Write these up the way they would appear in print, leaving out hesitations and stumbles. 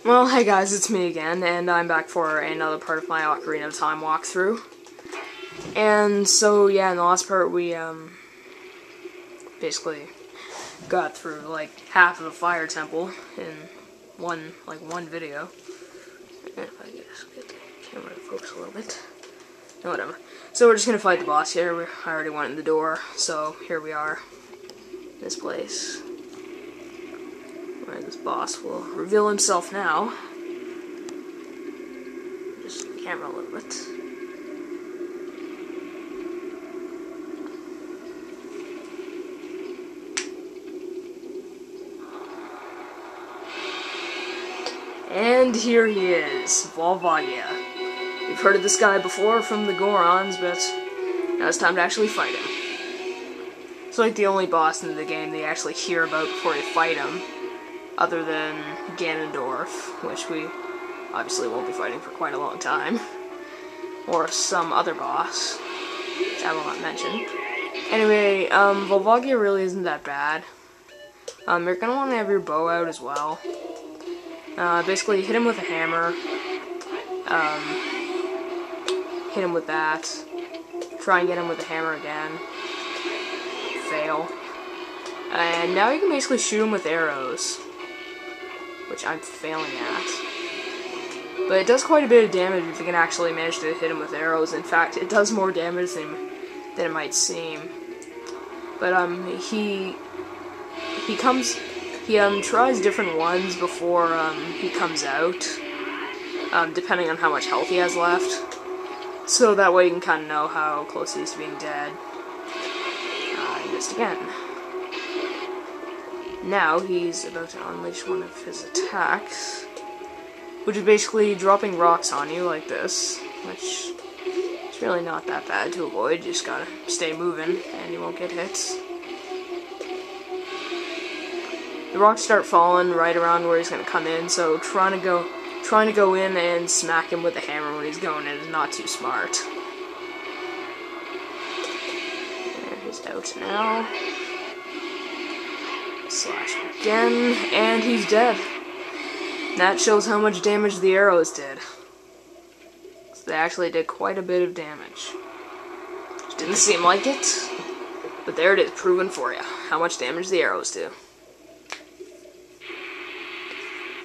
Well, hey guys, it's me again, and I'm back for another part of my Ocarina of Time walkthrough. And so, yeah, in the last part we, basically got through, like, half of the Fire Temple in one video. If I just get the camera to focus a little bit. No, whatever. So we're just gonna fight the boss here. I already went in the door, so here we are. This place. Where this boss will reveal himself now. Just the camera a little bit. And here he is, Volvagia. We've heard of this guy before from the Gorons, but now it's time to actually fight him. It's like the only boss in the game they actually hear about before they fight him, other than Ganondorf, which we obviously won't be fighting for quite a long time, or some other boss, which I will not mention. Anyway, Volvagia really isn't that bad. You're gonna want to have your bow out as well. Basically, hit him with a hammer, hit him with that, try and get him with a hammer again, fail, and now you can basically shoot him with arrows, which I'm failing at. But it does quite a bit of damage if you can actually manage to hit him with arrows. In fact, it does more damage than it might seem. But he tries different ones before he comes out, depending on how much health he has left. So that way you can kind of know how close he is to being dead. He missed again. Now he's about to unleash one of his attacks, which is basically dropping rocks on you like this, which is really not that bad to avoid. You just gotta stay moving and you won't get hit. The rocks start falling right around where he's gonna come in, so trying to go in and smack him with a hammer when he's going in is not too smart. There, he's out now. Slash again, and he's dead. That shows how much damage the arrows did. So they actually did quite a bit of damage. Which didn't seem like it, but there it is, proven for you, how much damage the arrows do.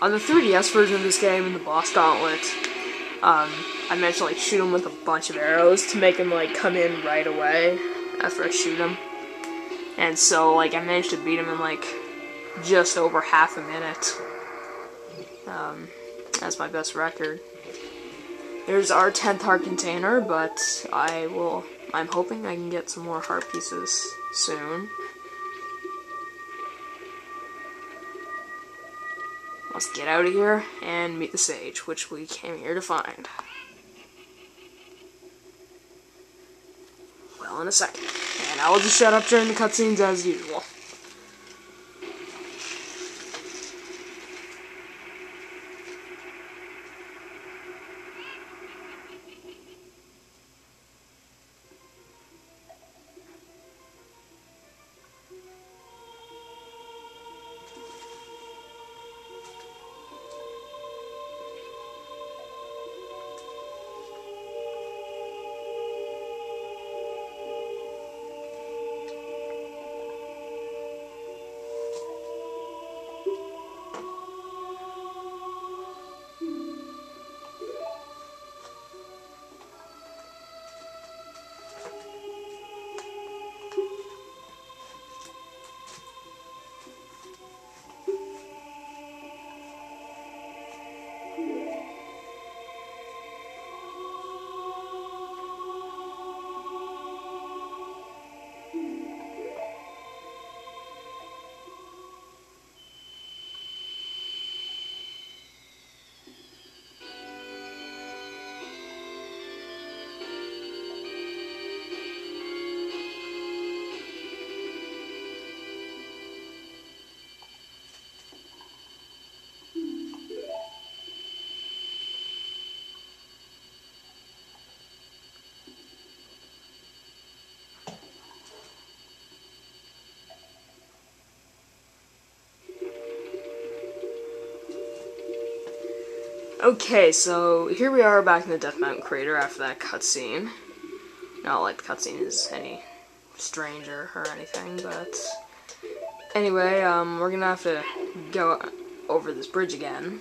On the 3DS version of this game, in the boss gauntlet, I managed to like shoot him with a bunch of arrows to make him like come in right away after I shoot him. And so like I managed to beat him in like just over half a minute. That's my best record. There's our 10th heart container, but I'm hoping I can get some more heart pieces soon. Let's get out of here and meet the sage, which we came here to find. Well, in a second. And I will just shut up during the cutscenes as usual. Okay, so here we are back in the Death Mountain crater after that cutscene. Not like the cutscene is any stranger or anything, but anyway, we're gonna have to go over this bridge again.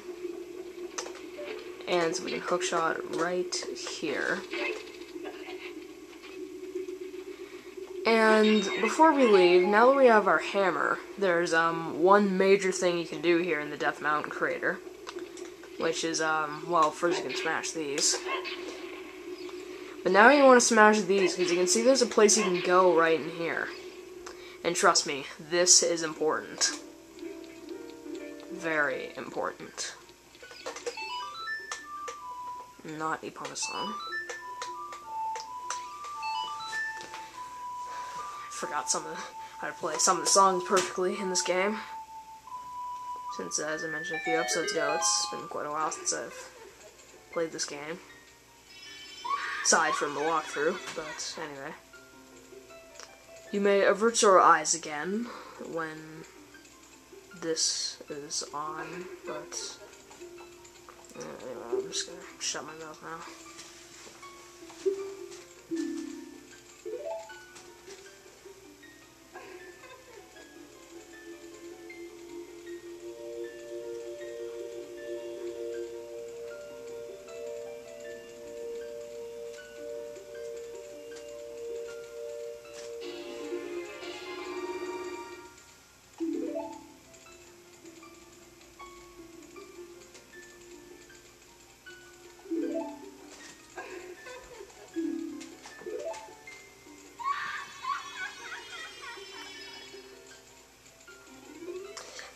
And so we can hookshot right here. And before we leave, now that we have our hammer, there's one major thing you can do here in the Death Mountain crater. Which is, well, first you can smash these. But now you want to smash these, because you can see there's a place you can go right in here. And trust me, this is important. Very important. Not Epona song. I forgot how to play some of the songs perfectly in this game. Since, as I mentioned a few episodes ago, it's been quite a while since I've played this game. Aside from the walkthrough, but anyway. You may avert your eyes again when this is on, but anyway, I'm just gonna shut my mouth now.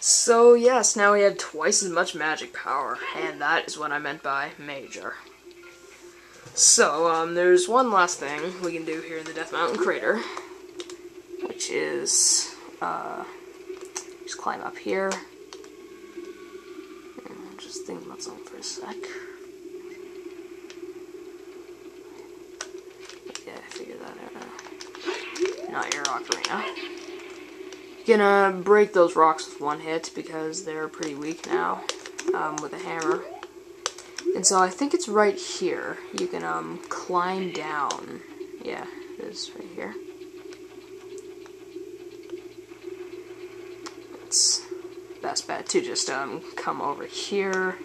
So yes, now we have twice as much magic power, and that is what I meant by major. So, there's one last thing we can do here in the Death Mountain crater, which is, just climb up here, and just think about something for a sec. Yeah, I figured that out now. Not your Ocarina. Gonna break those rocks with one hit because they're pretty weak now with a hammer. And so I think it's right here. You can climb down. Yeah, it is right here. It's best bet to just come over here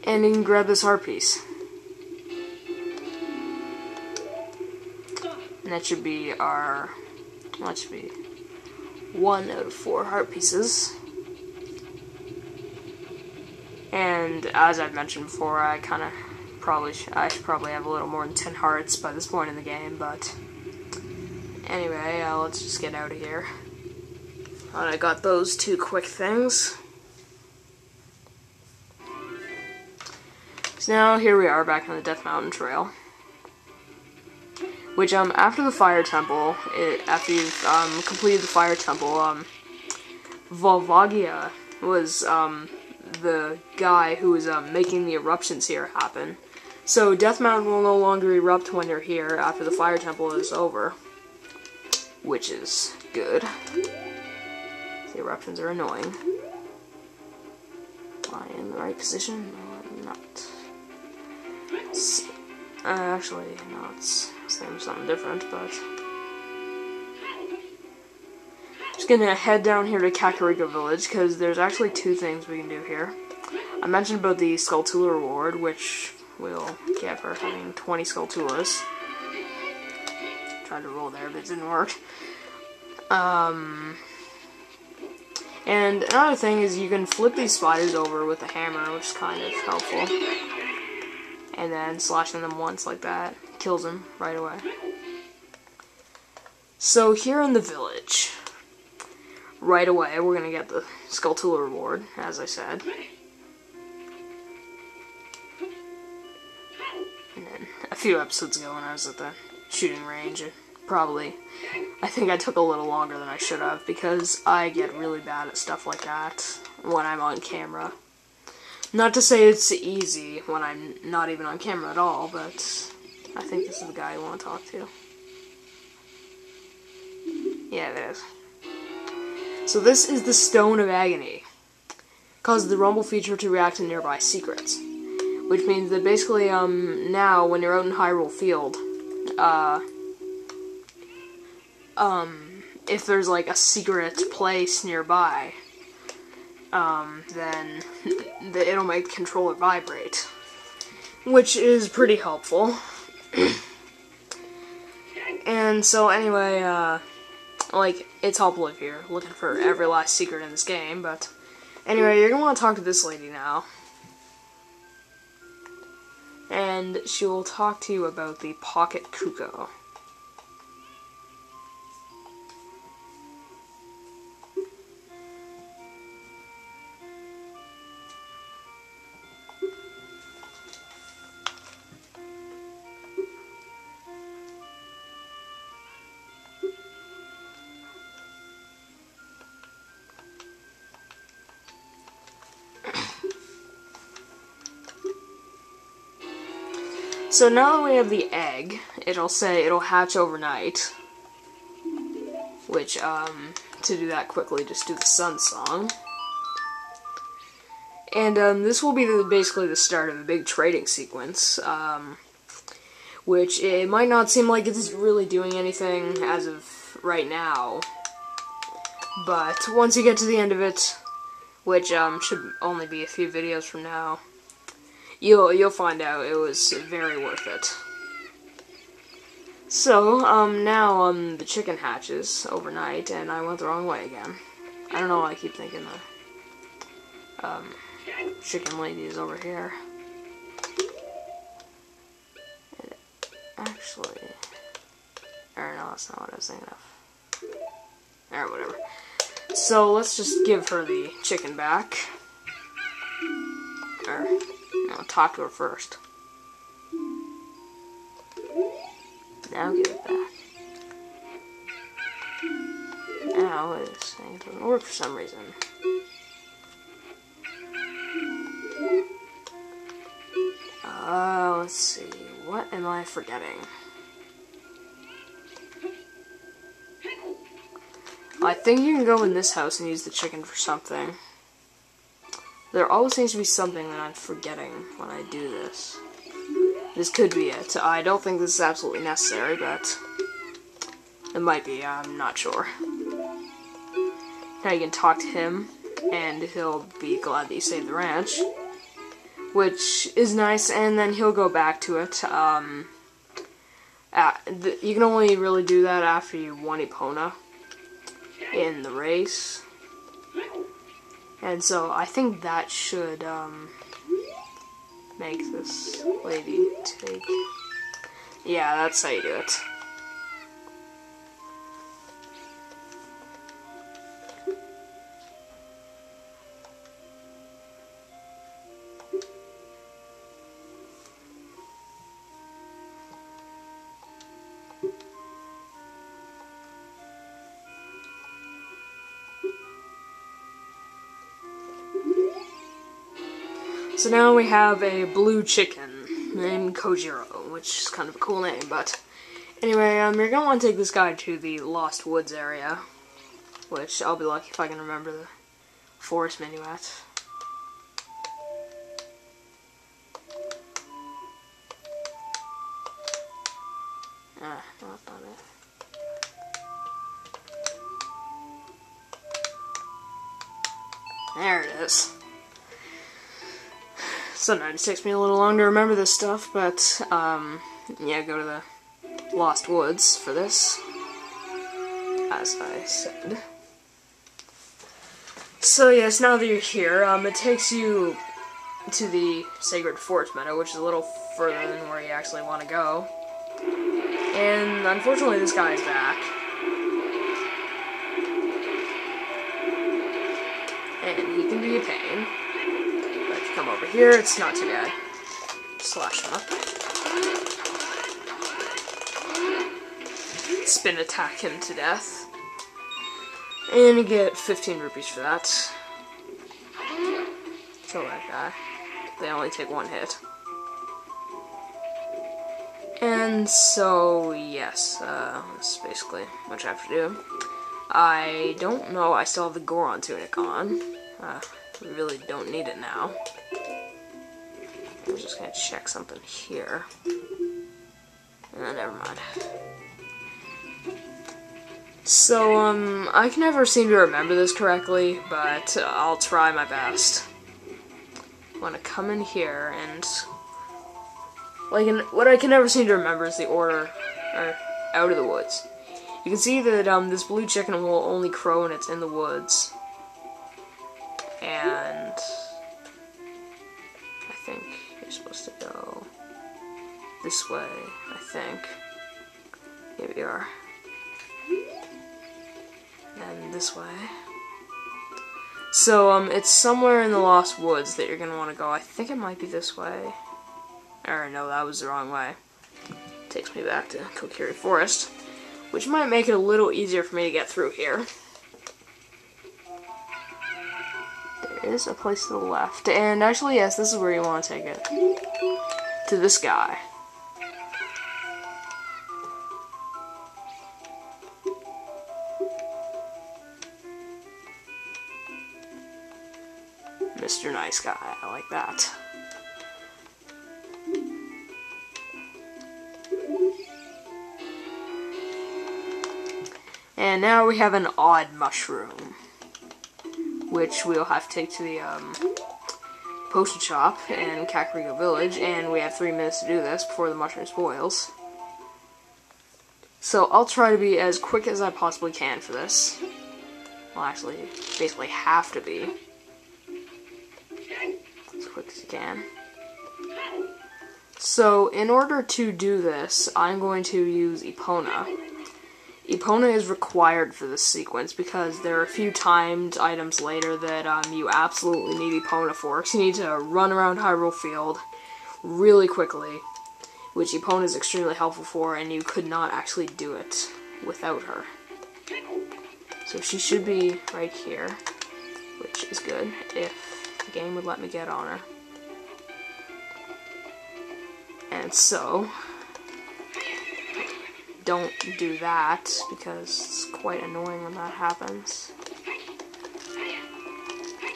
and you can grab this heart piece. And that should be our... That should be 1 out of 4 heart pieces. And as I've mentioned before, I should probably have a little more than 10 hearts by this point in the game, but anyway, let's just get out of here. I got those 2 quick things. So now here we are back on the Death Mountain Trail. Which, after the Fire Temple, after you've completed the Fire Temple, Volvagia was the guy who was making the eruptions here happen. So Death Mountain will no longer erupt when you're here after the Fire Temple is over. Which is good. The eruptions are annoying. Am I in the right position? No, I'm not. Actually, no, it's something different, but... Just gonna head down here to Kakariko Village, because there's actually 2 things we can do here. I mentioned about the Skulltula reward, which we'll get for having 20 Skulltulas. Tried to roll there, but it didn't work. And another thing is you can flip these spiders over with a hammer, which is kind of helpful. And then slashing them once like that kills them right away. So here in the village, right away we're gonna get the Skulltula reward, as I said. And then a few episodes ago when I was at the shooting range, I think I took a little longer than I should have because I get really bad at stuff like that when I'm on camera. Not to say it's easy when I'm not even on camera at all, but I think this is the guy I want to talk to. Yeah, it is. So this is the Stone of Agony. causes the rumble feature to react to nearby secrets. Which means that basically, now, when you're out in Hyrule Field, if there's, like, a secret place nearby, then it'll make the controller vibrate. Which is pretty helpful. And so, anyway, like, it's helpful if you're looking for every last secret in this game, but anyway, you're gonna want to talk to this lady now. And she will talk to you about the Pocket Cuckoo. So now that we have the egg, it'll say it'll hatch overnight. Which, to do that quickly, just do the sun song. And, this will be basically the start of a big trading sequence, which it might not seem like it's really doing anything as of right now. But once you get to the end of it, which, should only be a few videos from now, you'll find out it was very worth it. So, now, the chicken hatches overnight, and I went the wrong way again. I don't know why I keep thinking the, chicken lady is over here. It actually, or no, that's not what I was thinking of. Or whatever. So, let's just give her the chicken back. Or, no, talk to her first. Now give it back. Now this thing doesn't work for some reason. Let's see. What am I forgetting? I think you can go in this house and use the chicken for something. There always seems to be something that I'm forgetting when I do this. This could be it. I don't think this is absolutely necessary, but it might be. I'm not sure. Now you can talk to him, and he'll be glad that you saved the ranch, which is nice, and then he'll go back to it. You can only really do that after you won Epona in the race. And so I think that should make this lady take... Yeah, that's how you do it. So now we have a blue chicken named Kojiro, which is kind of a cool name, but anyway, you're going to want to take this guy to the Lost Woods area, which I'll be lucky if I can remember the forest menu at. No, that's not it. There it is. Sometimes it takes me a little long to remember this stuff, but, yeah, go to the Lost Woods for this, as I said. So, yes, now that you're here, it takes you to the Sacred Forest Meadow, which is a little further than where you actually want to go. And, unfortunately, this guy is back. And he can be a pain. Come over here, it's not too bad. Slash him up. Spin attack him to death. And you get 15 rupees for that. Kill that guy. They only take one hit. And so, yes, that's basically what I have to do. I don't know, I still have the Goron tunic on. We really don't need it now. I'm just gonna check something here. Never mind. So, I can never seem to remember this correctly, but I'll try my best. I want to come in here and, what I can never seem to remember is the order, or out of the woods. You can see that this blue chicken will only crow when it's in the woods. And I think you're supposed to go this way, I think. Here we are. And this way. So, it's somewhere in the Lost Woods that you're gonna want to go. I think it might be this way. Or, no, that was the wrong way. Takes me back to Kokiri Forest, which might make it a little easier for me to get through here. There is a place to the left. And actually, yes, this is where you want to take it. To this guy. Mr. Nice Guy, I like that. And now we have an odd mushroom, which we'll have to take to the potion shop in Kakariko Village, and we have 3 minutes to do this before the mushroom spoils. So I'll try to be as quick as I possibly can for this. Well, actually, basically have to be. As quick as you can. So, in order to do this, I'm going to use Epona. Epona is required for this sequence because there are a few timed items later that you absolutely need Epona for. So you need to run around Hyrule Field really quickly, which Epona is extremely helpful for, and you could not actually do it without her. So she should be right here, which is good if the game would let me get on her. And so, don't do that, because it's quite annoying when that happens.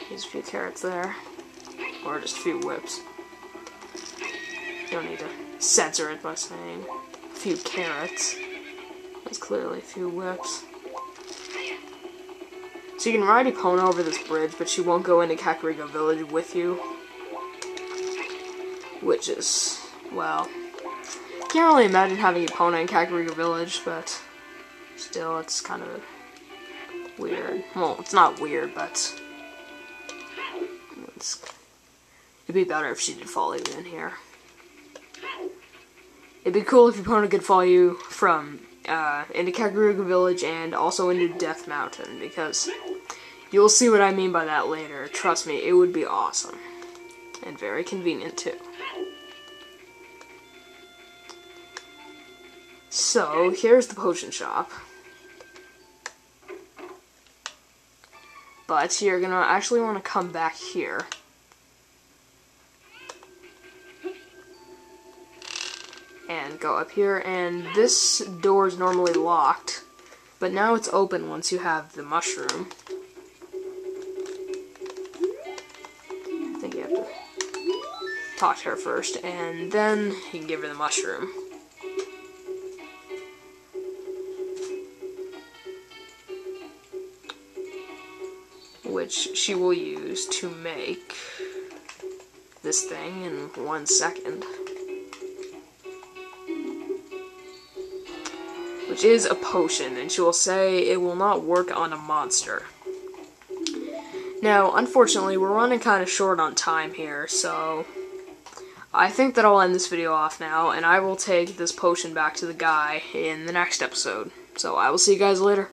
There's a few carrots there, or just a few whips. Don't need to censor it by saying a few carrots. There's clearly a few whips. So you can ride Epona over this bridge, but she won't go into Kakariko Village with you. Which is, well, can't really imagine having Epona in Kakariko Village, but still, it's kind of weird. Well, it's not weird, but it'd be better if she did follow you in here. It'd be cool if Epona could follow you from into Kakariko Village and also into Death Mountain, because you'll see what I mean by that later. Trust me, it would be awesome. And very convenient, too. So, here's the potion shop. But you're gonna actually want to come back here. And go up here, and this door is normally locked, but now it's open once you have the mushroom. I think you have to talk to her first, and then you can give her the mushroom. Which she will use to make this thing in 1 second. Which is a potion, and she will say it will not work on a monster. Now, unfortunately, we're running kind of short on time here, so I think that I'll end this video off now, and I will take this potion back to the guy in the next episode. So I will see you guys later.